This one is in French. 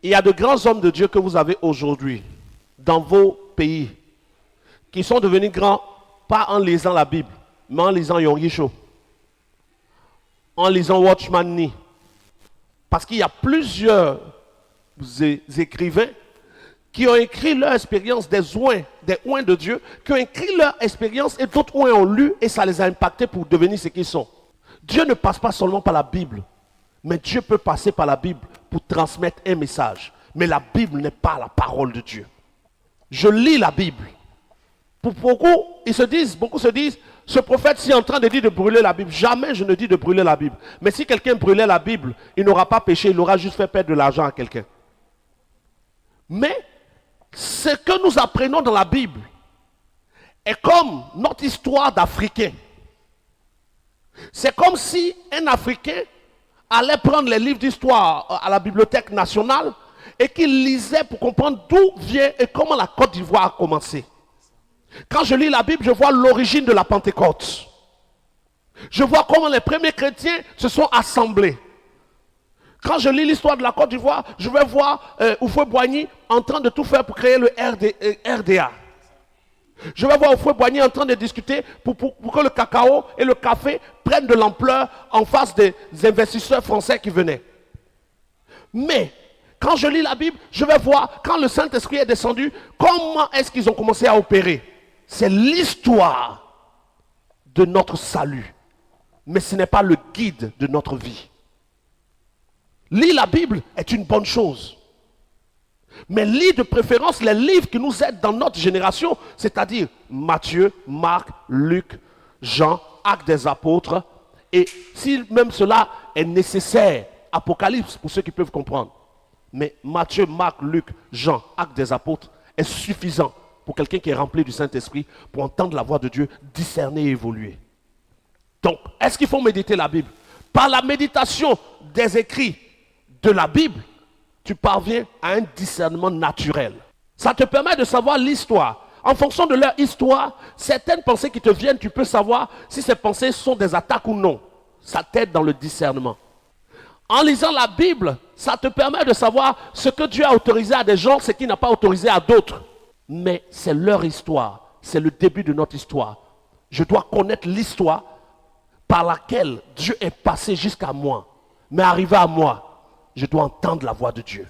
Il y a de grands hommes de Dieu que vous avez aujourd'hui dans vos pays qui sont devenus grands pas en lisant la Bible, mais en lisant Yonggi Cho, en lisant Watchman Nee. Parce qu'il y a plusieurs écrivains qui ont écrit leur expérience des oins de Dieu, qui ont écrit leur expérience et d'autres oins ont lu et ça les a impactés pour devenir ce qu'ils sont. Dieu ne passe pas seulement par la Bible, mais Dieu peut passer par la Bible pour transmettre un message. Mais la Bible n'est pas la parole de Dieu. Je lis la Bible. Pour beaucoup se disent, ce prophète est en train de dire de brûler la Bible. Jamais je ne dis de brûler la Bible. Mais si quelqu'un brûlait la Bible, il n'aura pas péché, il aura juste fait perdre de l'argent à quelqu'un. Mais ce que nous apprenons dans la Bible est comme notre histoire d'Africain. C'est comme si un Africain allait prendre les livres d'histoire à la Bibliothèque nationale et qu'il lisait pour comprendre d'où vient et comment la Côte d'Ivoire a commencé. Quand je lis la Bible, je vois l'origine de la Pentecôte. Je vois comment les premiers chrétiens se sont assemblés. Quand je lis l'histoire de la Côte d'Ivoire, je vais voir Houphouët-Boigny en train de tout faire pour créer le RDA. Je vais voir Houphouët-Boigny en train de discuter pour que le cacao et le café prennent de l'ampleur en face des investisseurs français qui venaient. Mais quand je lis la Bible, je vais voir quand le Saint-Esprit est descendu, comment est-ce qu'ils ont commencé à opérer. C'est l'histoire de notre salut. Mais ce n'est pas le guide de notre vie. Lire la Bible est une bonne chose. Mais lire de préférence les livres qui nous aident dans notre génération, c'est-à-dire Matthieu, Marc, Luc, Jean, Actes des Apôtres. Et si même cela est nécessaire, Apocalypse pour ceux qui peuvent comprendre. Mais Matthieu, Marc, Luc, Jean, Actes des Apôtres est suffisant pour quelqu'un qui est rempli du Saint-Esprit pour entendre la voix de Dieu, discerner et évoluer. Donc, est-ce qu'il faut méditer la Bible? Par la méditation des écrits de la Bible, tu parviens à un discernement naturel. Ça te permet de savoir l'histoire. En fonction de leur histoire, certaines pensées qui te viennent, tu peux savoir si ces pensées sont des attaques ou non. Ça t'aide dans le discernement. En lisant la Bible, ça te permet de savoir ce que Dieu a autorisé à des gens, ce qu'il n'a pas autorisé à d'autres. Mais c'est leur histoire, c'est le début de notre histoire. Je dois connaître l'histoire par laquelle Dieu est passé jusqu'à moi. Mais arrivé à moi, je dois entendre la voix de Dieu.